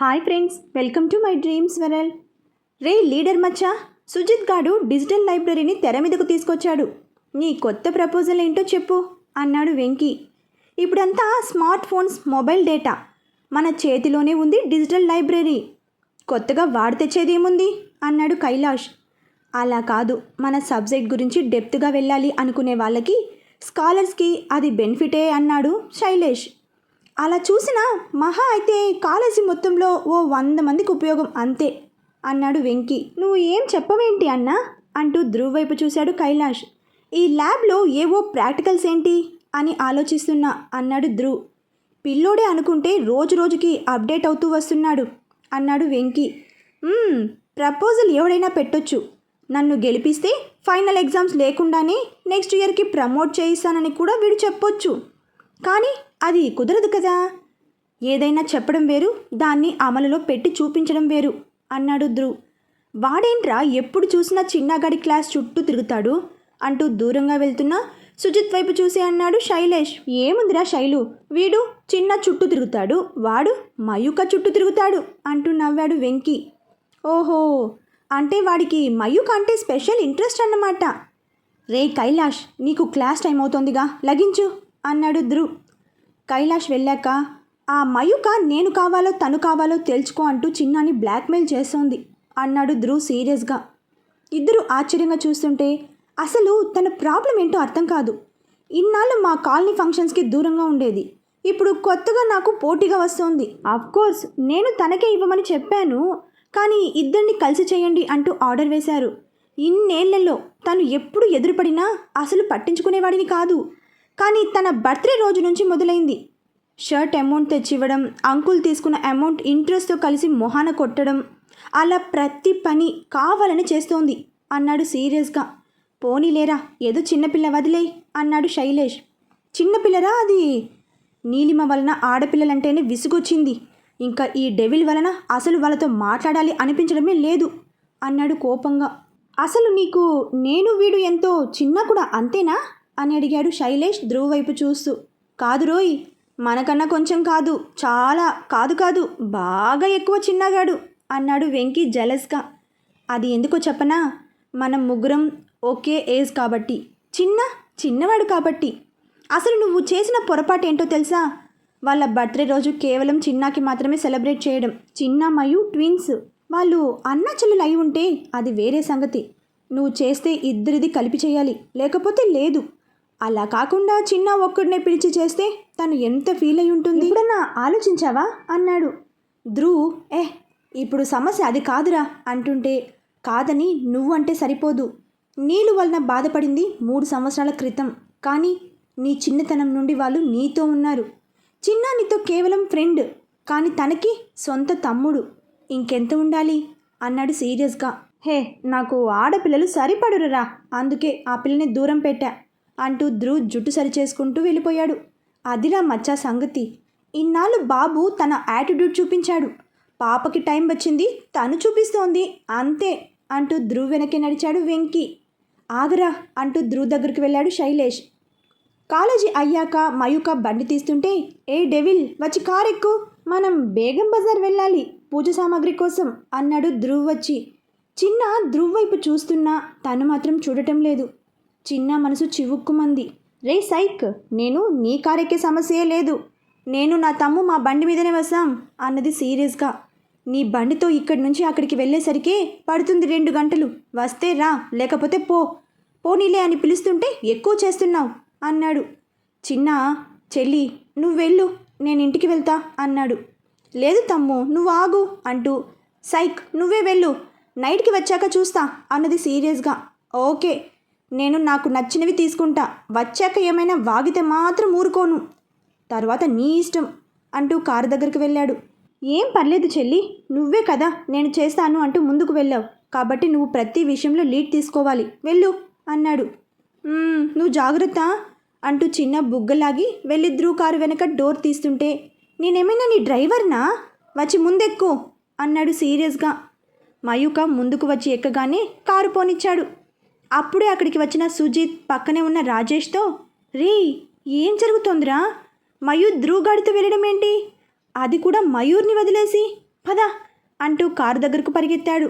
Hi friends, welcome to my dreams world. Ray leader మచ్చా, సుజిత్ గాడు digital లైబ్రరీని తెర మీదకు తీసుకొచ్చాడు. నీ కొత్త ప్రపోజల్ ఏంటో చెప్పు అన్నాడు వెంకీ. ఇప్పుడంతా స్మార్ట్ ఫోన్స్, మొబైల్ డేటా, మన చేతిలోనే ఉంది డిజిటల్ లైబ్రరీ. కొత్తగా వాడు తెచ్చేదేముంది అన్నాడు కైలాష్. అలా కాదు, మన సబ్జెక్ట్ గురించి డెప్త్గా వెళ్ళాలి అనుకునే వాళ్ళకి, స్కాలర్స్కి అది బెనిఫిటే అన్నాడు శైలేష్. అలా చూసినా మహా అయితే కాలేజీ మొత్తంలో ఓ 100 మందికి ఉపయోగం అంతే అన్నాడు వెంకీ. నువ్వు ఏం చెప్పవేంటి అన్నా అంటూ ధ్రువ్ వైపు చూశాడు కైలాష్. ఈ ల్యాబ్లో ఏవో ప్రాక్టికల్స్ ఏంటి అని ఆలోచిస్తున్నా అన్నాడు ధ్రువ్. పిల్లోడే అనుకుంటే రోజు రోజుకి అప్డేట్ అవుతూ వస్తున్నాడు అన్నాడు వెంకీ. ప్రపోజల్ ఎవడైనా పెట్టొచ్చు. నన్ను గెలిపిస్తే ఫైనల్ ఎగ్జామ్స్ లేకుండానే నెక్స్ట్ ఇయర్కి ప్రమోట్ చేయిస్తానని కూడా వీడు చెప్పొచ్చు. కానీ అది కుదరదు కదా. ఏదైనా చెప్పడం వేరు, దాన్ని అమలులో పెట్టి చూపించడం వేరు అన్నాడు ధ్రువ్. వాడేంట్రా ఎప్పుడు చూసినా చిన్నగాడి క్లాస్ చుట్టూ తిరుగుతాడు అంటూ దూరంగా వెళ్తున్నా సుజిత్ వైపు చూసి అన్నాడు శైలేష్. ఏముందిరా శైలు, వీడు చిన్న చుట్టూ తిరుగుతాడు, వాడు మయూక చుట్టూ తిరుగుతాడు అంటూ నవ్వాడు వెంకీ. ఓహో, అంటే వాడికి మయూక అంటే స్పెషల్ ఇంట్రెస్ట్ అన్నమాట. రే కైలాష్, నీకు క్లాస్ టైం అవుతోందిగా, లగించు అన్నాడు ధ్రువ్. కైలాష్ వెళ్ళాక ఆ మయూక నేను కావాలో తను కావాలో తెలుసుకో అంటూ చిన్నాని బ్లాక్మెయిల్ చేస్తోంది అన్నాడు ధ్రువ్ సీరియస్గా. ఇద్దరు ఆశ్చర్యంగా చూస్తుంటే అసలు తన ప్రాబ్లం ఏంటో అర్థం కాదు. ఇన్నాళ్ళు మా కాలనీ ఫంక్షన్స్కి దూరంగా ఉండేది, ఇప్పుడు కొత్తగా నాకు పోటీగా వస్తోంది. అఫ్కోర్స్ నేను తనకే ఇవ్వమని చెప్పాను, కానీ ఇద్దరిని కలిసి చేయండి అంటూ ఆర్డర్ వేశారు. ఇన్నేళ్లలో తను ఎప్పుడు ఎదురుపడినా అసలు పట్టించుకునేవాడిని కాదు. కానీ తన బర్త్డే రోజు నుంచి మొదలైంది. షర్ట్ అమౌంట్ తెచ్చివ్వడం, అంకుల్ తీసుకున్న అమౌంట్ ఇంట్రెస్ట్తో కలిసి మొహాన కొట్టడం, అలా ప్రతి పని కావాలని చేస్తోంది అన్నాడు సీరియస్గా. పోనీలేరా, ఏదో చిన్నపిల్ల, వదిలే అన్నాడు శైలేష్. చిన్నపిల్లరా అది? నీలిమ వలన ఆడపిల్లలంటేనే విసుగొచ్చింది, ఇంకా ఈ డెవిల్ వలన అసలు వాళ్ళతో మాట్లాడాలి అనిపించడమే లేదు అన్నాడు కోపంగా. అసలు నీకు నేను వీడు ఎంతో చిన్న కూడా అంతేనా అని అడిగాడు శైలేష్ ధ్రువ్ వైపు చూస్తూ. కాదు రోయ్, మనకన్నా కొంచెం కాదు, చాలా కాదు బాగా ఎక్కువ చిన్నగాడు అన్నాడు వెంకీ జలస్గా. అది ఎందుకో చెప్పనా, మనం ముగ్గురం ఒకే ఏజ్ కాబట్టి, చిన్నవాడు కాబట్టి. అసలు నువ్వు చేసిన పొరపాటు ఏంటో తెలుసా? వాళ్ళ బర్త్డే రోజు కేవలం చిన్నాకి మాత్రమే సెలబ్రేట్ చేయడం. చిన్న మయు ట్విన్స్, వాళ్ళు అన్న చెల్లెలు అయి ఉంటే అది వేరే సంగతి. నువ్వు చేస్తే ఇద్దరిది కలిపి చేయాలి, లేకపోతే లేదు. అలా కాకుండా చిన్న ఒక్కడినే పిలిచి చేస్తే తను ఎంత ఫీల్ అయి ఉంటుంది, ఎప్పుడన్నా ఆలోచించావా అన్నాడు ధ్రువ్. ఇప్పుడు సమస్య అది కాదురా అంటుంటే, కాదని నువ్వు అంటే సరిపోదు. నీళ్ళు వలన బాధపడింది 3 సంవత్సరాల క్రితం, కానీ నీ చిన్నతనం నుండి వాళ్ళు నీతో ఉన్నారు. చిన్న నీతో కేవలం ఫ్రెండ్, కానీ తనకి సొంత తమ్ముడు. ఇంకెంత ఉండాలి అన్నాడు సీరియస్గా. నాకు ఆడపిల్లలు సరిపడురురా, అందుకే ఆ పిల్లని దూరం పెట్టా అంటూ ధ్రువ్ జుట్టు సరిచేసుకుంటూ వెళ్ళిపోయాడు. అదిరా మచ్చా సంగతి. ఇన్నాళ్ళు బాబు తన యాటిట్యూడ్ చూపించాడు, పాపకి టైం వచ్చింది, తను చూపిస్తోంది అంతే అంటూ ధ్రువ్ వెనక్కి నడిచాడు వెంకీ. ఆగరా అంటూ ధ్రువ్ దగ్గరికి వెళ్ళాడు శైలేష్. కాలేజీ అయ్యాక మయూక బండి తీస్తుంటే, ఏ డెవిల్ వచ్చి కారెక్కు, మనం బేగం బజార్ వెళ్ళాలి పూజ సామాగ్రి కోసం అన్నాడు ధ్రువ్ వచ్చి. చిన్న ధ్రువ్ వైపు చూస్తున్నా తను మాత్రం చూడటం లేదు. చిన్న మనసు చివుక్కుమంది. రే సైక్, నేను నీ కారెక్కే సమస్యే లేదు, నేను నా తమ్ము మా బండి మీదనే వస్తాం అన్నది సీరియస్గా. నీ బండితో ఇక్కడి నుంచి అక్కడికి వెళ్ళేసరికే పడుతుంది 2 గంటలు. వస్తే రా, లేకపోతే పోనీలే అని పిలుస్తుంటే ఎక్కువ చేస్తున్నావు అన్నాడు. చిన్న, చెల్లి నువ్వు వెళ్ళు, నేను ఇంటికి వెళ్తా అన్నాడు. లేదు తమ్ము, నువ్వు ఆగు అంటూ, సైక్ నువ్వే వెళ్ళు, నైట్కి వచ్చాక చూస్తా అన్నది సీరియస్గా. ఓకే, నేను నాకు నచ్చినవి తీసుకుంటా, వచ్చాక ఏమైనా వాగితే మాత్రం ఊరుకోను, తర్వాత నీ ఇష్టం అంటూ కారు దగ్గరికి వెళ్ళాడు. ఏం పర్లేదు చెల్లి, నువ్వే కదా నేను చేస్తాను అంటూ ముందుకు వెళ్ళావు, కాబట్టి నువ్వు ప్రతి విషయంలో లీడ్ తీసుకోవాలి, వెళ్ళు అన్నాడు. నువ్వు జాగ్రత్త అంటూ చిన్న బుగ్గలాగి వెళ్ళి ధ్రువ్ కారు వెనక డోర్ తీస్తుంటే, నేనేమైనా నీ డ్రైవర్నా, వచ్చి ముందెక్కు అన్నాడు సీరియస్గా. మయూక ముందుకు వచ్చి ఎక్కగానే కారు పోనిచ్చాడు. అప్పుడే అక్కడికి వచ్చిన సుజిత్ పక్కనే ఉన్న రాజేష్తో, రే ఏం జరుగుతోందిరా, మయూర్ ధ్రువ్ గాడితో వెళ్ళడం ఏంటి, అది కూడా మయూర్ని వదిలేసి పద అంటూ కారు దగ్గరకు పరిగెత్తాడు.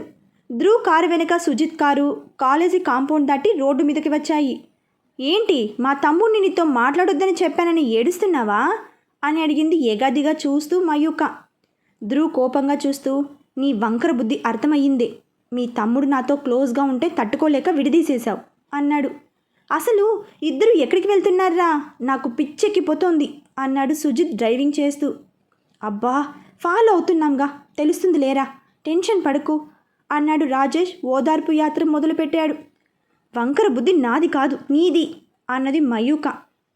ధ్రువ్ కారు వెనుక సుజిత్ కారు కాలేజీ కాంపౌండ్ దాటి రోడ్డు మీదకి వచ్చాయి. ఏంటి, మా తమ్ముడిని నీతో మాట్లాడొద్దని చెప్పానని ఏడుస్తున్నావా అని అడిగింది ఎగాదిగా చూస్తూ మయూక. ధ్రువ్ కోపంగా చూస్తూ, నీ వంకర బుద్ధి అర్థమయ్యిందే. మీ తమ్ముడు నాతో క్లోజ్గా ఉంటే తట్టుకోలేక విడిదీసేశావు అన్నాడు. అసలు ఇద్దరు ఎక్కడికి వెళ్తున్నారా, నాకు పిచ్చెక్కిపోతోంది అన్నాడు సుజిత్ డ్రైవింగ్ చేస్తూ. అబ్బా, ఫాలో అవుతున్నాంగా, తెలుస్తుంది లేరా, టెన్షన్ పడకు అన్నాడు రాజేష్ ఓదార్పు యాత్ర మొదలుపెట్టాడు. వంకర బుద్ధి నాది కాదు నీది అన్నది మయూక.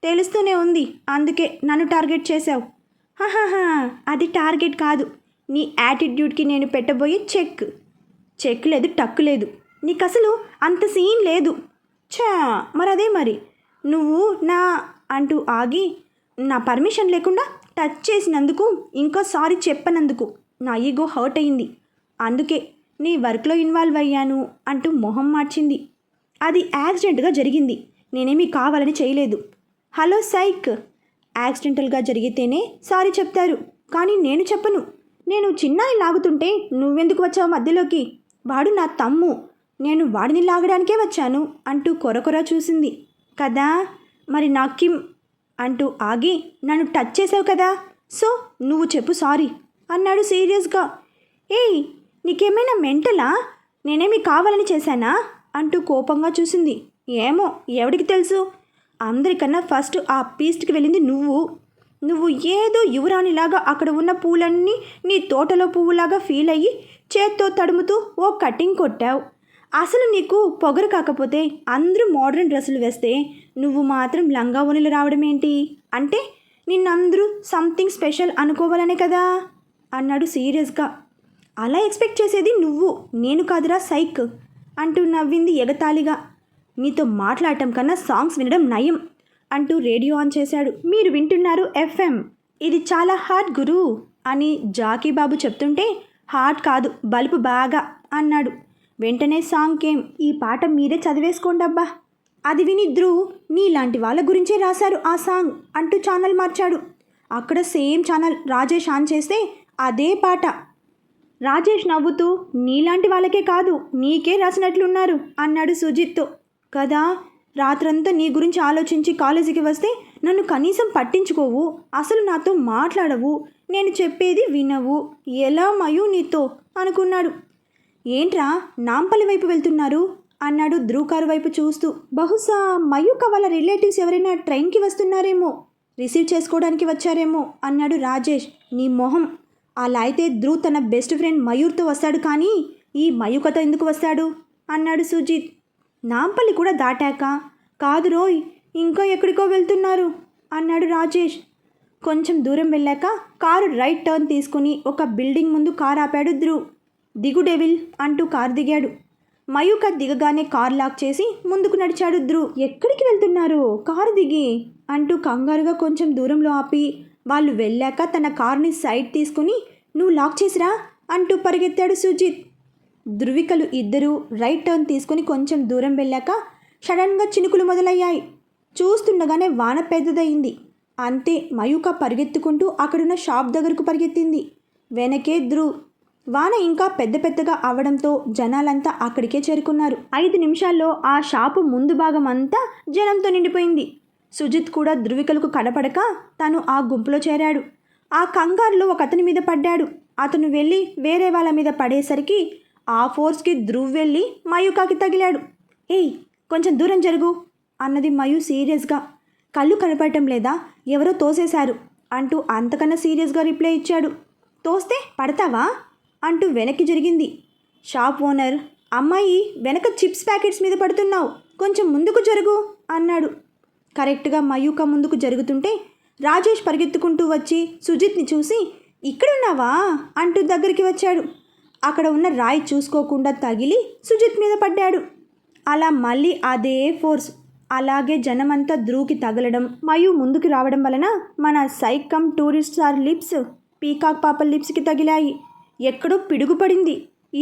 తెలుస్తూనే ఉంది, అందుకే నన్ను టార్గెట్ చేశావు. హహహా, అది టార్గెట్ కాదు, నీ యాటిట్యూడ్కి నేను పెట్టబోయే చెక్ లేదు, టక్కు లేదు. నీకు అసలు అంత సీన్ లేదు. ఛా, మరదే మరి నువ్వు నా అంటూ ఆగి, నా పర్మిషన్ లేకుండా టచ్ చేసినందుకు ఇంకా సారీ చెప్పనందుకు నా ఈగో హర్ట్ అయింది, అందుకే నీ వర్క్లో ఇన్వాల్వ్ అయ్యాను అంటూ మొహం మార్చింది. అది యాక్సిడెంట్గా జరిగింది, నేనేమీ కావాలని చేయలేదు. హలో సైక్, యాక్సిడెంటల్గా జరిగితేనే సారీ చెప్తారు, కానీ నేను చెప్పను. నేను చిన్నాని లాగుతుంటే నువ్వెందుకు వచ్చావు మధ్యలోకి? వాడు నా తమ్ము, నేను వాడిని లాగడానికే వచ్చాను అంటూ కొరకొర చూసింది. కదా, మరి నాకిమ్ అంటూ ఆగి, నన్ను టచ్ చేసావు కదా, సో నువ్వు చెప్పు సారీ అన్నాడు సీరియస్గా. ఏయ్, నీకేమైనా మెంటలా? నేనేమి కావాలని చేశానా అంటూ కోపంగా చూసింది. ఏమో, ఎవడికి తెలుసు, అందరికన్నా ఫస్ట్ ఆ పీస్ట్కి వెళ్ళింది నువ్వు ఏదో యువరాణిలాగా అక్కడ ఉన్న పూలన్నీ నీ తోటలో పువ్వులాగా ఫీల్ అయ్యి చేత్తో తడుముతూ ఓ కటింగ్ కొట్టావు. అసలు నీకు పొగరు కాకపోతే అందరూ మోడర్న్ డ్రెస్సులు వేస్తే నువ్వు మాత్రం లంగా ఓణీలు రావడం ఏంటి? అంటే నిన్నందరూ సంథింగ్ స్పెషల్ అనుకోవాలనే కదా అన్నాడు సీరియస్గా. అలా ఎక్స్పెక్ట్ చేసేది నువ్వు, నేను కాదురా సైక్ అంటూ నవ్వింది ఎగతాళిగా. నీతో మాట్లాడటం కన్నా సాంగ్స్ వినడం నయం అంటూ రేడియో ఆన్ చేశాడు. మీరు వింటున్నారు FM, ఇది చాలా హాట్ గురు అని జాకీబాబు చెప్తుంటే, హాట్ కాదు బల్బు బాగా అన్నాడు. వెంటనే సాంగ్ కేమ్, ఈ పాట మీరే చదివేసుకోండబ్బా. అది విని ధ్రువ్, నీలాంటి వాళ్ళ గురించే రాశారు ఆ సాంగ్ అంటూ ఛానల్ మార్చాడు. అక్కడ సేమ్ ఛానల్ రాజేష్ ఆన్ చేస్తే అదే పాట. రాజేష్ నవ్వుతూ, నీలాంటి వాళ్ళకే కాదు నీకే రాసినట్లున్నారు అన్నాడు సుజిత్తో. కదా, రాత్రంతా నీ గురించి ఆలోచించి కాలేజీకి వస్తే నన్ను కనీసం పట్టించుకోవు, అసలు నాతో మాట్లాడవు, నేను చెప్పేది వినవు, ఎలా మయూ నీతో అనుకున్నాడు. ఏంట్రా నాంపల్లి వైపు వెళ్తున్నారు అన్నాడు ధ్రువ్ కారు వైపు చూస్తూ. బహుశా మయూక వాళ్ళ రిలేటివ్స్ ఎవరైనా ట్రైన్కి వస్తున్నారేమో, రిసీవ్ చేసుకోవడానికి వచ్చారేమో అన్నాడు రాజేష్. నీ మొహం, అలా అయితే ధ్రువ్ తన బెస్ట్ ఫ్రెండ్ మయూర్తో వస్తాడు, కానీ ఈ మయూకతో ఎందుకు వస్తాడు అన్నాడు సుజిత్. నాంపల్లి కూడా దాటాక కాదు రోయ్, ఇంకా ఎక్కడికో వెళ్తున్నారు అన్నాడు రాజేష్. కొంచెం దూరం వెళ్ళాక కారు రైట్ టర్న్ తీసుకుని ఒక బిల్డింగ్ ముందు కారు ఆపాడు ధ్రువ్. దిగు డెవిల్ అంటూ కారు దిగాడు. మయూక దిగగానే కారు లాక్ చేసి ముందుకు నడిచాడు ధ్రువ్. ఎక్కడికి వెళ్తున్నారు, కారు దిగి అంటూ కంగారుగా కొంచెం దూరంలో ఆపి, వాళ్ళు వెళ్ళాక తన కారుని సైడ్ తీసుకుని, నువ్వు లాక్ చేసిరా అంటూ పరిగెత్తాడు సుజిత్. ధృవికలు ఇద్దరూ రైట్ టర్న్ తీసుకుని కొంచెం దూరం వెళ్ళాక సడన్గా చినుకులు మొదలయ్యాయి. చూస్తుండగానే వాన పెద్దదయింది. అంతే, మయూక పరిగెత్తుకుంటూ అక్కడున్న షాప్ దగ్గరకు పరిగెత్తింది. వెనకే ధ్రువ్. వాన ఇంకా పెద్దగా అవడంతో జనాలంతా అక్కడికే చేరుకున్నారు. 5 నిమిషాల్లో ఆ షాపు ముందు భాగం అంతా జనంతో నిండిపోయింది. సుజిత్ కూడా ధృవికలకు కనపడక తను ఆ గుంపులో చేరాడు. ఆ కంగారులో ఒక అతని మీద పడ్డాడు. అతను వెళ్ళి వేరే వాళ్ళ మీద పడేసరికి ఆ ఫోర్స్కి ధ్రువ్ వెళ్ళి మయూకాకి తగిలాడు. ఏయ్, కొంచెం దూరం జరుగు అన్నది మయూ సీరియస్గా. కళ్ళు కనపడటం లేదా, ఎవరో తోసేశారు అంటూ అంతకన్నా సీరియస్గా రిప్లై ఇచ్చాడు. తోస్తే పడతావా అంటూ వెనక్కి జరిగింది. షాప్ ఓనర్, అమ్మాయి వెనక చిప్స్ ప్యాకెట్స్ మీద పడుతున్నావు, కొంచెం ముందుకు జరుగు అన్నాడు. కరెక్ట్గా మయూక ముందుకు జరుగుతుంటే రాజేష్ పరిగెత్తుకుంటూ వచ్చి సుజిత్ని చూసి, ఇక్కడున్నావా అంటూ దగ్గరికి వచ్చాడు. అక్కడ ఉన్న రాయి చూసుకోకుండా తగిలి సుజిత్ మీద పడ్డాడు. అలా మళ్ళీ అదే ఫోర్స్. అలాగే జనమంతా ధ్రువ్కి తగలడం, మయూ ముందుకు రావడం వలన మన సైకమ్ టూరిస్ట్ స్టార్ లిప్స్ పీకాక్ పాప లిప్స్కి తగిలాయి. ఎక్కడో పిడుగుపడింది.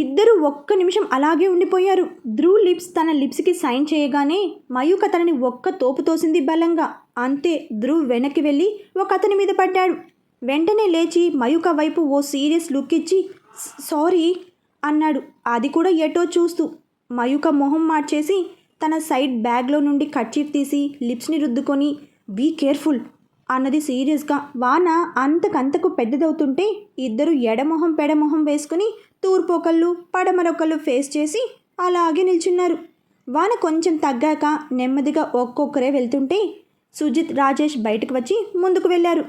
ఇద్దరు ఒక్క నిమిషం అలాగే ఉండిపోయారు. ధ్రువ్ లిప్స్ తన లిప్స్కి సైన్ చేయగానే మయూక తనని ఒక్క తోపు తోసింది బలంగా. అంతే, ధ్రువ్ వెనక్కి వెళ్ళి ఒక అతని మీద పడ్డాడు. వెంటనే లేచి మయూక వైపు ఓ సీరియస్ లుక్ ఇచ్చి, సారీ అన్నాడు. అది కూడా ఎటో చూస్తూ. మయూక మొహం మార్చేసి తన సైడ్ బ్యాగ్లో నుండి కర్చీఫ్ తీసి లిప్స్ని రుద్దుకొని బీ కేర్ఫుల్ అన్నది సీరియస్గా. వాన అంతకంతకు పెద్దదవుతుంటే ఇద్దరు ఎడమొహం పెడమొహం వేసుకుని తూర్పొకళ్ళు పడమరొకళ్ళు ఫేస్ చేసి అలాగే నిల్చున్నారు. వాన కొంచెం తగ్గాక నెమ్మదిగా ఒక్కొక్కరే వెళ్తుంటే సుజిత్, రాజేష్ బయటకు వచ్చి ముందుకు వెళ్ళారు.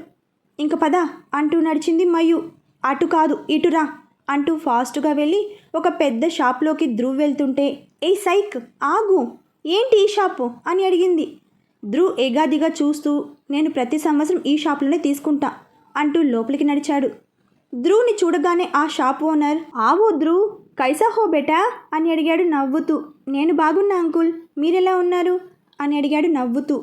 ఇంక పద అంటూ నడిచింది మయు. అటు కాదు ఇటురా అంటూ ఫాస్ట్గా వెళ్ళి ఒక పెద్ద షాప్లోకి ధ్రువ్ వెళ్తుంటే, ఏ సైక్ ఆగు, ఏంటి ఈ షాపు అని అడిగింది. ధ్రువ్ ఎగాదిగా చూస్తూ, నేను ప్రతి సంవత్సరం ఈ షాప్లోనే తీసుకుంటా అంటూ లోపలికి నడిచాడు. ధ్రువ్ని చూడగానే ఆ షాప్ ఓనర్, ఆవో ధ్రువ్ కైసా హో బేటా అని అడిగాడు నవ్వుతూ. నేను బాగున్నా అంకుల్, మీరెలా ఉన్నారు అని అడిగాడు నవ్వుతూ.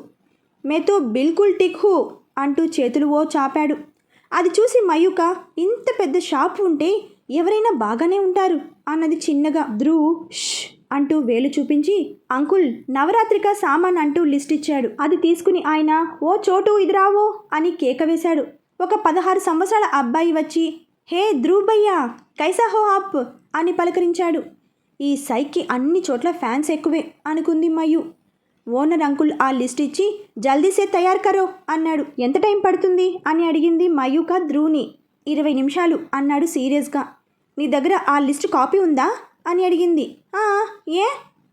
మేతో బిల్కుల్ టిక్ హూ అంటూ చేతులు ఓ చాపాడు. అది చూసి మయూక, ఇంత పెద్ద షాప్ ఉంటే ఎవరైనా బాగానే ఉంటారు అన్నది చిన్నగా. ధ్రువ్ ష్ అంటూ వేలు చూపించి, అంకుల్ నవరాత్రిక సామాన్ అంటూ లిస్ట్ ఇచ్చాడు. అది తీసుకుని ఆయన, ఓ చోటు ఇది రావో అని కేక వేశాడు. ఒక 16 సంవత్సరాల అబ్బాయి వచ్చి, హే ధ్రువ్ భయ్యా కైసా హో ఆప్ అని పలకరించాడు. ఈ సైక్కి అన్ని చోట్ల ఫ్యాన్స్ ఎక్కువే అనుకుంది మయు. ఓనర్ అంకుల్ ఆ లిస్ట్ ఇచ్చి, జల్దీసే తయారు కరో అన్నాడు. ఎంత టైం పడుతుంది అని అడిగింది మయూక ధ్రువ్ని. 20 నిమిషాలు అన్నాడు సీరియస్గా. నీ దగ్గర ఆ లిస్ట్ కాపీ ఉందా అని అడిగింది. ఏ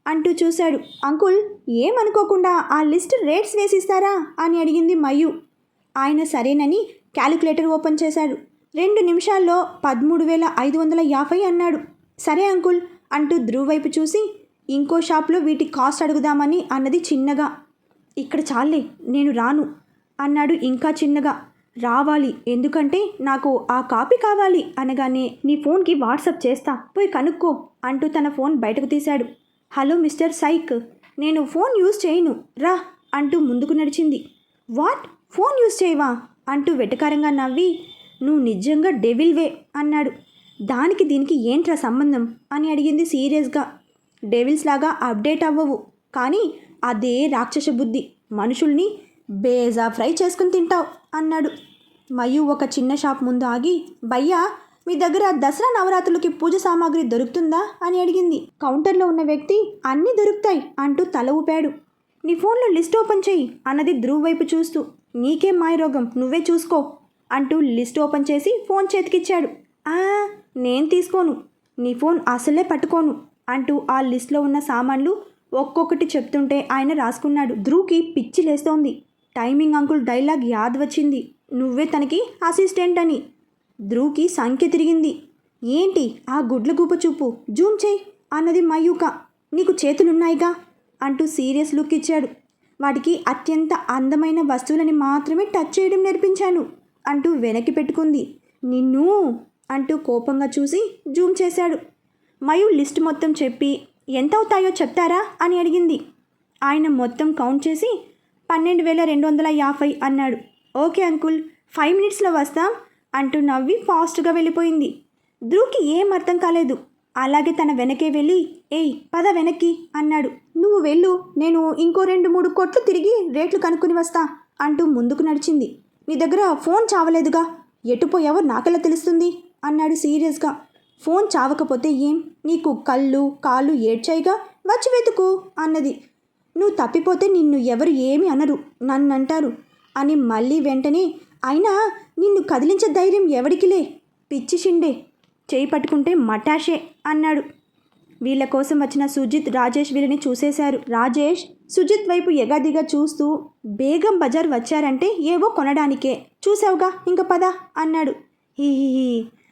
అంటూ చూశాడు. అంకుల్ ఏమనుకోకుండా ఆ లిస్ట్ రేట్స్ వేసిస్తారా అని అడిగింది మయు. ఆయన సరేనని క్యాలిక్యులేటర్ ఓపెన్ చేశాడు. 2 నిమిషాల్లో 13,550 అన్నాడు. సరే అంకుల్ అంటూ ధ్రువ్ వైపు చూసి, ఇంకో షాప్లో వీటి కాస్ట్ అడుగుదామని అన్నది చిన్నగా. ఇక్కడ చాలే, నేను రాను అన్నాడు ఇంకా చిన్నగా. రావాలి, ఎందుకంటే నాకు ఆ కాపీ కావాలి అనగానే, నీ ఫోన్కి వాట్సాప్ చేస్తా, పోయి కనుక్కో అంటూ తన ఫోన్ బయటకు తీశాడు. హలో మిస్టర్ సైక్, నేను ఫోన్ యూజ్ చేయను రా అంటూ ముందుకు నడిచింది. వాట్, ఫోన్ యూజ్ చేయవా అంటూ వెటకారంగా నవ్వి, నువ్వు నిజంగా డెవిల్వే అన్నాడు. దానికి దీనికి ఏంట్రా సంబంధం అని అడిగింది సీరియస్గా. డెవిల్స్ లాగా అప్డేట్ అవ్వవు, కానీ అదే రాక్షస బుద్ధి, మనుషుల్ని బేజా ఫ్రై చేసుకుని తింటావు అన్నాడు. మయు ఒక చిన్న షాప్ ముందు ఆగి, భయ్యా మీ దగ్గర దసరా నవరాత్రులకి పూజ సామాగ్రి దొరుకుతుందా అని అడిగింది. కౌంటర్లో ఉన్న వ్యక్తి, అన్నీ దొరుకుతాయి అంటూ తల ఊపాడు. నీ ఫోన్లో లిస్ట్ ఓపెన్ చేయి అన్నది ధ్రువ్ వైపు చూస్తూ. నీకేం మాయరోగం, నువ్వే చూసుకో అంటూ లిస్ట్ ఓపెన్ చేసి ఫోన్ చేతికిచ్చాడు. నేను తీసుకోను, నీ ఫోన్ అసలే పట్టుకోను అంటూ ఆ లిస్ట్లో ఉన్న సామాన్లు ఒక్కొక్కటి చెప్తుంటే ఆయన రాసుకున్నాడు. ధ్రువ్కి పిచ్చి లేస్తోంది. టైమింగ్ అంకుల్ డైలాగ్ యాద్ వచ్చింది, నువ్వే తనకి అసిస్టెంట్ అని. ధ్రువ్కి సంఖ్య తిరిగింది. ఏంటి ఆ గుడ్ల గూప చూపు, జూమ్ చేయి అన్నది మయూక. నీకు చేతులున్నాయిగా అంటూ సీరియస్ లుక్ ఇచ్చాడు. వాటికి అత్యంత అందమైన వస్తువులని మాత్రమే టచ్ చేయడం నేర్పించాను అంటూ వెనక్కి పెట్టుకుంది. నిన్ను అంటూ కోపంగా చూసి జూమ్ చేశాడు. మయు లిస్ట్ మొత్తం చెప్పి, ఎంత అవుతాయో చెప్తారా అని అడిగింది. ఆయన మొత్తం కౌంట్ చేసి 12,250 అన్నాడు. ఓకే అంకుల్, 5 మినిట్స్లో వస్తాం అంటూ నవ్వి ఫాస్ట్గా వెళ్ళిపోయింది. ధ్రువ్కి ఏం అర్థం కాలేదు. అలాగే తన వెనకే వెళ్ళి, ఏయ్ పద వెనక్కి అన్నాడు. నువ్వు వెళ్ళు, నేను ఇంకో 2-3 కొట్లు తిరిగి రేట్లు కనుక్కుని వస్తా అంటూ ముందుకు నడిచింది. నీ దగ్గర ఫోన్ చావలేదుగా, ఎటుపోయావో నాకెలా తెలుస్తుంది అన్నాడు సీరియస్గా. ఫోన్ చావకపోతే ఏం, నీకు కళ్ళు కాళ్ళు ఏడ్చాయిగా, వచ్చి వెతుకు అన్నది. నువ్వు తప్పిపోతే నిన్ను ఎవరు ఏమి అనరు, నన్నంటారు అని మళ్ళీ వెంటనే, అయినా నిన్ను కదిలించే ధైర్యం ఎవడికిలే, పిచ్చి షిండే, చేయి పట్టుకుంటే మటాషే అన్నాడు. వీళ్ళ కోసం వచ్చిన సుజిత్, రాజేష్ వీళ్ళని చూసేశారు. రాజేష్ సుజిత్ వైపు ఎగాదిగా చూస్తూ, బేగం బజార్ వచ్చారంటే ఏవో కొనడానికే, చూసావుగా ఇంక పద అన్నాడు. హీ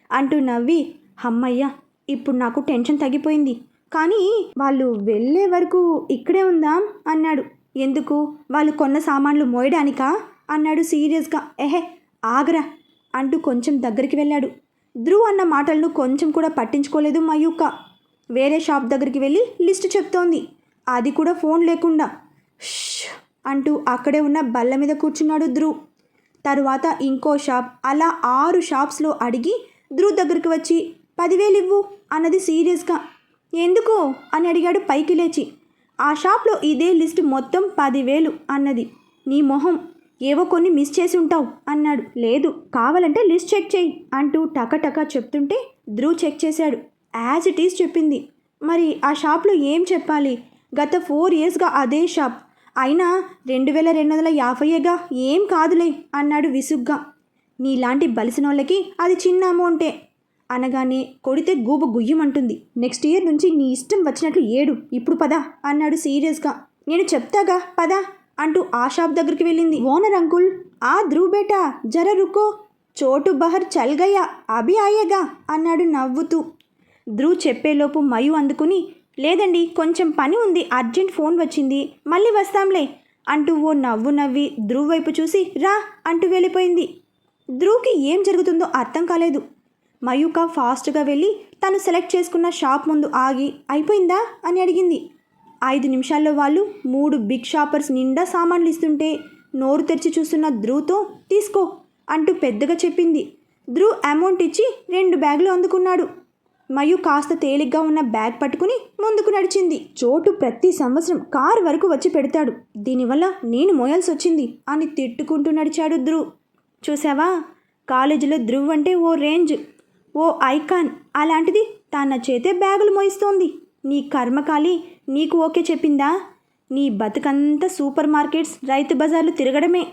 అంటూ నవ్వి, అమ్మయ్య ఇప్పుడు నాకు టెన్షన్ తగ్గిపోయింది, కానీ వాళ్ళు వెళ్ళే వరకు ఇక్కడే ఉందాం అన్నాడు. ఎందుకు, వాళ్ళు కొన్న సామాన్లు మోయడానికా అన్నాడు సీరియస్గా. ఎహే ఆగరా అంటూ కొంచెం దగ్గరికి వెళ్ళాడు. ధ్రువ్ అన్న మాటలను కొంచెం కూడా పట్టించుకోలేదు మయూక. వేరే షాప్ దగ్గరికి వెళ్ళి లిస్ట్ చెప్తోంది, అది కూడా ఫోన్ లేకుండా. ష్ అంటూ అక్కడే ఉన్న బల్ల మీద కూర్చున్నాడు ధ్రువ్. తరువాత ఇంకో షాప్, అలా 6 షాప్స్లో అడిగి ధ్రువ్ దగ్గరికి వచ్చి 10,000 ఇవ్వు అన్నది సీరియస్గా. ఎందుకు అని అడిగాడు పైకి లేచి. ఆ షాప్లో ఇదే లిస్ట్ మొత్తం 10,000 అన్నది. నీ మొహం, ఏవో కొన్ని మిస్ చేసి ఉంటావు అన్నాడు. లేదు, కావాలంటే లిస్ట్ చెక్ చేయి అంటూ టకటకా చెప్తుంటే ధ్రువ్ చెక్ చేశాడు. యాజ్ ఇట్ ఈస్ చెప్పింది. మరి ఆ షాప్లో ఏం చెప్పాలి? గత 4 ఇయర్స్గా అదే షాప్. అయినా 2250గా ఏం కాదులే అన్నాడు విసుగ్గా. నీలాంటి బలిసినోళ్ళకి అది చిన్న అమౌంటే అనగానే కొడితే గూబ గుయ్యమంటుంది. నెక్స్ట్ ఇయర్ నుంచి నీ ఇష్టం వచ్చినట్లు ఏడు, ఇప్పుడు పదా అన్నాడు సీరియస్గా. నేను చెప్తాగా పదా అంటూ ఆ షాప్ దగ్గరికి వెళ్ళింది. ఓనర్ అంకుల్, ఆ ధ్రువ్ బేటా జర రుకో, చోటు బహర్ చల్ గయా, అభి ఆయేగా అన్నాడు నవ్వుతూ. ధ్రువ్ చెప్పేలోపు మయు అందుకుని, లేదండి కొంచెం పని ఉంది, అర్జెంట్ ఫోన్ వచ్చింది, మళ్ళీ వస్తాంలే అంటూ ఓ నవ్వు నవ్వి ధ్రువ్ వైపు చూసి రా అంటూ వెళ్ళిపోయింది. ధ్రువ్కి ఏం జరుగుతుందో అర్థం కాలేదు. మయూక ఫాస్ట్గా వెళ్ళి తను సెలెక్ట్ చేసుకున్న షాప్ ముందు ఆగి అయిపోయిందా అని అడిగింది. 5 నిమిషాల్లో వాళ్ళు 3 బిగ్ షాపర్స్ నిండా సామాన్లు ఇస్తుంటే నోరు తెరిచి చూస్తున్న ధ్రువ్తో తీసుకో అంటూ పెద్దగా చెప్పింది. ధ్రువ్ అమౌంట్ ఇచ్చి 2 బ్యాగులు అందుకున్నాడు. మయు కాస్త తేలిగ్గా ఉన్న బ్యాగ్ పట్టుకుని ముందుకు నడిచింది. చోటు ప్రతి సంవత్సరం కారు వరకు వచ్చి పెడతాడు, దీనివల్ల నేను మోయాల్సి వచ్చింది అని తిట్టుకుంటూ నడిచాడు ధ్రువ్. చూసావా, కాలేజీలో ధ్రువ్ అంటే ఓ రేంజ్, ఓ ఐకాన్, అలాంటిది తన చేతే బ్యాగులు మోయిస్తోంది. నీ కర్మకాలి నీకు ఓకే చెప్పిందా? నీ బతుకంతా సూపర్ మార్కెట్స్, రైతు బజార్లు తిరగడమే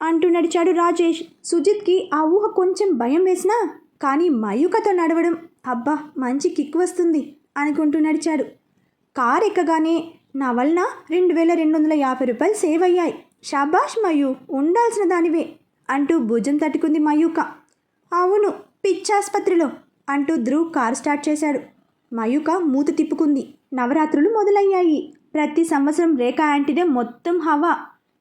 అంటూ నడిచాడు రాజేష్. సుజిత్కి ఆ ఊహ కొంచెం భయం వేసినా కానీ మయూకతో నడవడం అబ్బా మంచి కిక్ వస్తుంది అనుకుంటూ నడిచాడు. కారు ఎక్కగానే నా వలన 2250 రూపాయలు సేవ్ అయ్యాయి, షాబాష్ మయూ, ఉండాల్సిన దానివే అంటూ భుజం తట్టుకుంది మయూక. అవును, పిచ్చాసుపత్రిలో అంటూ ధ్రువ్ కారు స్టార్ట్ చేశాడు. మయూక మూత తిప్పుకుంది. నవరాత్రులు మొదలయ్యాయి. ప్రతి సంవత్సరం రేఖా యాంటీనే మొత్తం హవా.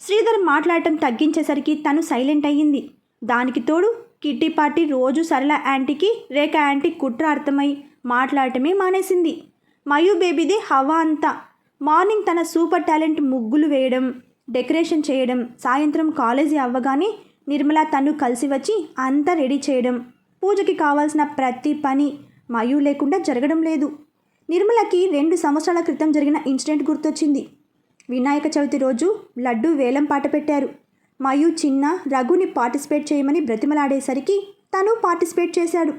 శ్రీధర్ మాట్లాడటం తగ్గించేసరికి తను సైలెంట్ అయ్యింది. దానికి తోడు కిట్టి పార్టీ రోజు సరళ యాంటీకి రేఖా యాంటీ కుట్ర అర్థమై మాట్లాడటమే మానేసింది. మయూ బేబీదే హవా అంతా. మార్నింగ్ తన సూపర్ టాలెంట్ ముగ్గులు వేయడం, డెకరేషన్ చేయడం, సాయంత్రం కాలేజీ అవ్వగానే నిర్మల తను కలిసి వచ్చి అంతా రెడీ చేయడం, పూజకి కావాల్సిన ప్రతి పని మయూ లేకుండా జరగడం లేదు. నిర్మలకి 2 సంవత్సరాల క్రితం జరిగిన ఇన్సిడెంట్ గుర్తొచ్చింది. వినాయక చవితి రోజు లడ్డు వేలం పాట పెట్టారు. మయూ చిన్న రఘుని పార్టిసిపేట్ చేయమని బ్రతిమలాడేసరికి తను పార్టిసిపేట్ చేశాడు.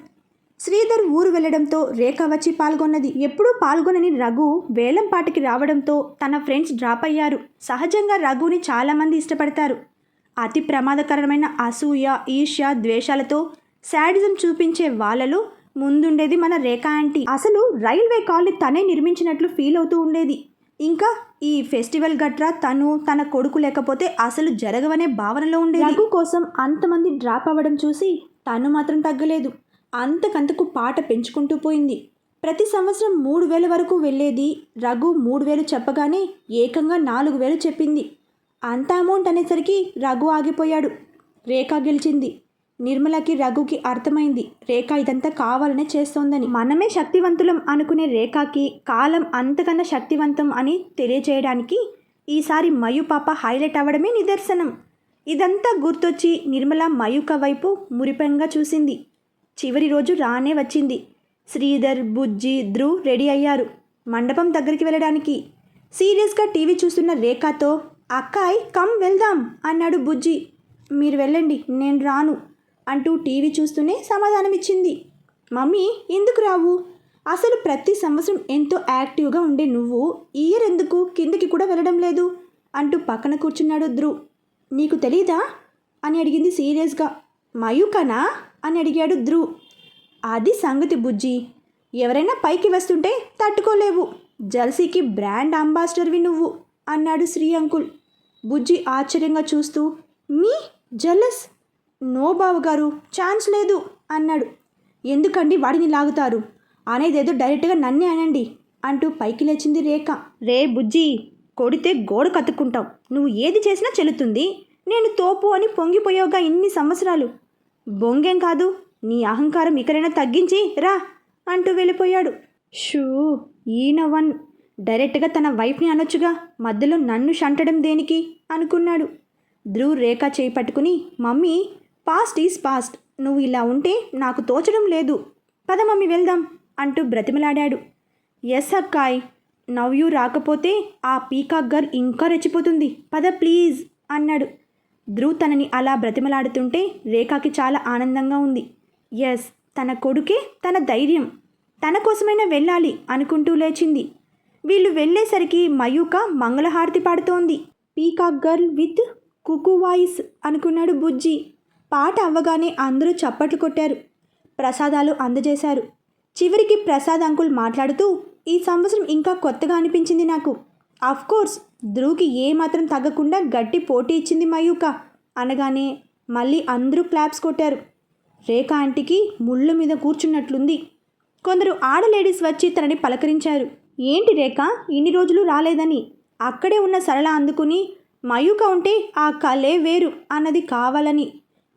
శ్రీధర్ ఊరు వెళ్లడంతో రేఖ వచ్చి పాల్గొన్నది. ఎప్పుడూ పాల్గొనని రఘు వేలం పాటకి రావడంతో తన ఫ్రెండ్స్ డ్రాప్ అయ్యారు. సహజంగా రఘుని చాలామంది ఇష్టపడతారు. అతి ప్రమాదకరమైన అసూయ, ఈర్ష్య, ద్వేషాలతో శాడిజం చూపించే వాళ్ళలో ముందుండేది మన రేఖా ఆంటీ. అసలు రైల్వే కాల్ని తనే నిర్మించినట్లు ఫీల్ అవుతూ ఉండేది. ఇంకా ఈ ఫెస్టివల్ గట్రా తన కొడుకు లేకపోతే అసలు జరగవనే భావనలో ఉండేది. రఘు కోసం అంతమంది డ్రాప్ అవ్వడం చూసి తను మాత్రం తగ్గలేదు. అంతకంతకు పాట పెంచుకుంటూ పోయింది. ప్రతి సంవత్సరం 3000 వరకు వెళ్ళేది. రఘు 3000 చెప్పగానే ఏకంగా 4000 చెప్పింది. అంత అమౌంట్ అనేసరికి రఘు ఆగిపోయాడు. రేఖ గెలిచింది. నిర్మలకి రఘుకి అర్థమైంది రేఖ ఇదంతా కావాలనే చేస్తోందని. మనమే శక్తివంతులం అనుకునే రేఖకి కాలం అంతకన్నా శక్తివంతం అని తెలియజేయడానికి ఈసారి మయూ పాప హైలైట్ అవ్వడమే నిదర్శనం. ఇదంతా గుర్తొచ్చి నిర్మల మయూక వైపు మురిపెంగా చూసింది. చివరి రోజు రానే వచ్చింది. శ్రీధర్, బుజ్జి, ధ్రువ్ రెడీ అయ్యారు మండపం దగ్గరికి వెళ్ళడానికి. సీరియస్గా టీవీ చూస్తున్న రేఖతో అక్కాయ్ కమ్ వెళ్దాం అన్నాడు బుజ్జి. మీరు వెళ్ళండి, నేను రాను అంటూ టీవీ చూస్తూనే సమాధానమిచ్చింది. మమ్మీ ఎందుకు రావు? అసలు ప్రతి సంవత్సరం ఎంతో యాక్టివ్గా ఉండే నువ్వు ఈ ఇయర్ ఎందుకు కిందకి కూడా వెళ్ళడం లేదు అంటూ పక్కన కూర్చున్నాడు ధ్రువ్. నీకు తెలీదా అని అడిగింది సీరియస్గా. మయూకనా అని అడిగాడు ధ్రువ్. అది సంగతి బుజ్జి, ఎవరైనా పైకి వస్తుంటే తట్టుకోలేవు, జల్సీకి బ్రాండ్ అంబాసిడర్వి నువ్వు అన్నాడు శ్రీ అంకుల్. బుజ్జి ఆశ్చర్యంగా చూస్తూ మీ జలస్? నో బావగారు, ఛాన్స్ లేదు అన్నాడు. ఎందుకండి వాడిని లాగుతారు? అనేదేదో డైరెక్ట్గా నన్నే అనండి అంటూ పైకి లేచింది రేఖ. రే బుజ్జి, కొడితే గోడ కత్తుకుంటావు, నువ్వు ఏది చేసినా చెల్లుతుంది. నేను తోపు అని పొంగిపోయావుగా ఇన్ని సంవత్సరాలు. బొంగేం కాదు, నీ అహంకారం ఇకరైనా తగ్గించి రా అంటూ వెళ్ళిపోయాడు. షూ, ఈయనవన్ డైరెక్ట్గా తన వైఫ్ని అనొచ్చుగా, మధ్యలో నన్ను షంటడం దేనికి అనుకున్నాడు. ధ్రువ్ రేఖ చేయి పట్టుకుని మమ్మీ పాస్ట్ ఈజ్ పాస్ట్, నువ్వు ఇలా ఉంటే నాకు తోచడం లేదు, పద మమ్మీ వెళ్దాం అంటూ బ్రతిమలాడాడు. ఎస్ అక్కాయ్, నవ్వు రాకపోతే ఆ పీకాక్ గర్ల్ ఇంకా రెచ్చిపోతుంది, పద ప్లీజ్ అన్నాడు. ధ్రువ్ తనని అలా బ్రతిమలాడుతుంటే రేఖకి చాలా ఆనందంగా ఉంది. ఎస్, తన కొడుకే తన ధైర్యం, తన కోసమైనా వెళ్ళాలి అనుకుంటూ లేచింది. వీళ్ళు వెళ్ళేసరికి మయూక మంగళహారతి పాడుతోంది. Peacock girl with cuckoo voice అనుకున్నాడు బుజ్జి. పాట అవ్వగానే అందరూ చప్పట్లు కొట్టారు. ప్రసాదాలు అందజేశారు. చివరికి ప్రసాద్ అంకుల్ మాట్లాడుతూ, ఈ సంవత్సరం ఇంకా కొత్తగా అనిపించింది నాకు. కోర్స్ ధ్రువ్కి ఏమాత్రం తగ్గకుండా గట్టి పోటీ ఇచ్చింది మయూక అనగానే మళ్ళీ అందరూ క్లాప్స్ కొట్టారు. రేఖ ఆంటీకి ముళ్ళ మీద కూర్చున్నట్లుంది. కొందరు ఆడలేడీస్ వచ్చి తనని పలకరించారు. ఏంటి రేఖ ఇన్ని రోజులు రాలేదని. అక్కడే ఉన్న సరళ అందుకుని, మయూక ఉంటే ఆ కలే వేరు అన్నది కావాలని.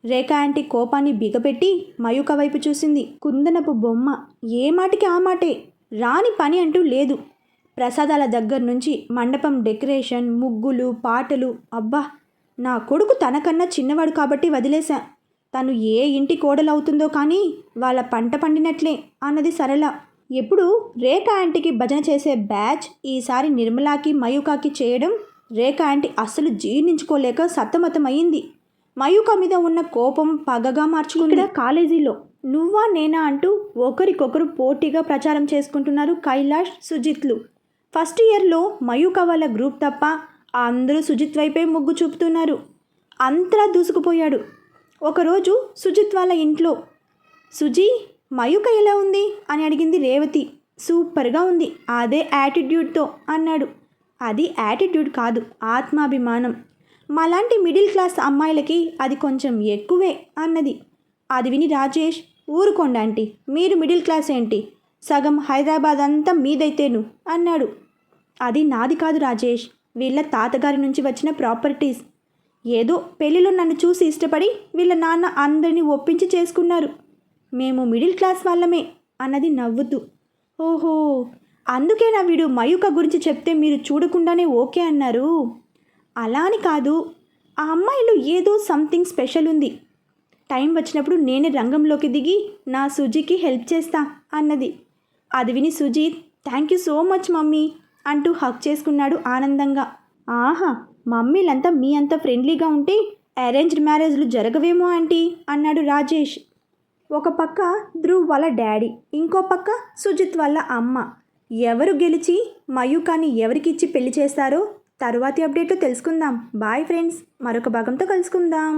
రేఖ ఆంటీ కోపాన్ని బిగపెట్టి మయూక వైపు చూసింది. కుందనపు బొమ్మ, ఏ మాటికి ఆ మాటే, రాని పని అంటూ లేదు. ప్రసాదాల దగ్గర నుంచి మండపం డెకరేషన్, ముగ్గులు, పాటలు. అబ్బా, నా కొడుకు తనకన్నా చిన్నవాడు కాబట్టి వదిలేశా. తను ఏ ఇంటి కోడలవుతుందో కానీ వాళ్ళ పంట పండినట్లే అన్నది సరళ. ఎప్పుడు రేఖ ఆంటీకి భజన చేసే బ్యాచ్ ఈసారి నిర్మలాకి మయూకాకి చేయడం రేఖ ఆంటీ అస్సలు జీర్ణించుకోలేక సతమతమయ్యింది. మయూక మీద ఉన్న కోపం పగగా మార్చుకుంది. కాలేజీలో నువ్వా నేనా అంటూ ఒకరికొకరు పోటీగా ప్రచారం చేసుకుంటున్నారు కైలాష్, సుజిత్లు. ఫస్ట్ ఇయర్లో మయూక వాళ్ళ గ్రూప్ తప్ప అందరూ సుజిత్ వైపే మొగ్గు చూపుతున్నారు. అంతలా దూసుకుపోయాడు. ఒకరోజు సుజిత్ వాళ్ళ ఇంట్లో, సుజీ మయూక ఎలా ఉంది అని అడిగింది రేవతి. సూపర్గా ఉంది, అదే యాటిట్యూడ్తో అన్నాడు. అది యాటిట్యూడ్ కాదు, ఆత్మాభిమానం. మాలాంటి మిడిల్ క్లాస్ అమ్మాయిలకి అది కొంచెం ఎక్కువే అన్నది. అది విని రాజేష్, ఊరుకోండి ఆంటీ, మీరు మిడిల్ క్లాస్ ఏంటి, సగం హైదరాబాద్ అంతా మీదైతేను అన్నాడు. అది నాది కాదు రాజేష్, వీళ్ళ తాతగారి నుంచి వచ్చిన ప్రాపర్టీస్. ఏదో పెళ్ళిలో నన్ను చూసి ఇష్టపడి వీళ్ళ నాన్న అందరినీ ఒప్పించి చేసుకున్నారు. మేము మిడిల్ క్లాస్ వాళ్ళమే అన్నది నవ్వుతూ. ఓహో, అందుకేనా వీడు మయూక గురించి చెప్తే మీరు చూడకుండానే ఓకే అన్నారు. అలా అని కాదు, ఆ అమ్మాయిలో ఏదో సంథింగ్ స్పెషల్ ఉంది. టైం వచ్చినప్పుడు నేనే రంగంలోకి దిగి నా సుజీకి హెల్ప్ చేస్తా అన్నది. అది విని Sujeet, thank you so much mummy అంటూ హక్ చేసుకున్నాడు ఆనందంగా. ఆహా, మమ్మీలంతా మీ అంత ఫ్రెండ్లీగా ఉంటే అరేంజ్డ్ మ్యారేజ్లు జరగవేమో ఆంటీ అన్నాడు రాజేష్. ఒక పక్క ధ్రువ్ వాళ్ళ డాడీ, ఇంకో పక్క సుజిత్ వాళ్ళ అమ్మ. ఎవరు గెలిచి మయూకాని ఎవరికిచ్చి పెళ్లి చేస్తారో తరువాతి అప్డేట్లో తెలుసుకుందాం. బాయ్ ఫ్రెండ్స్, మరొక భాగంతో కలుసుకుందాం.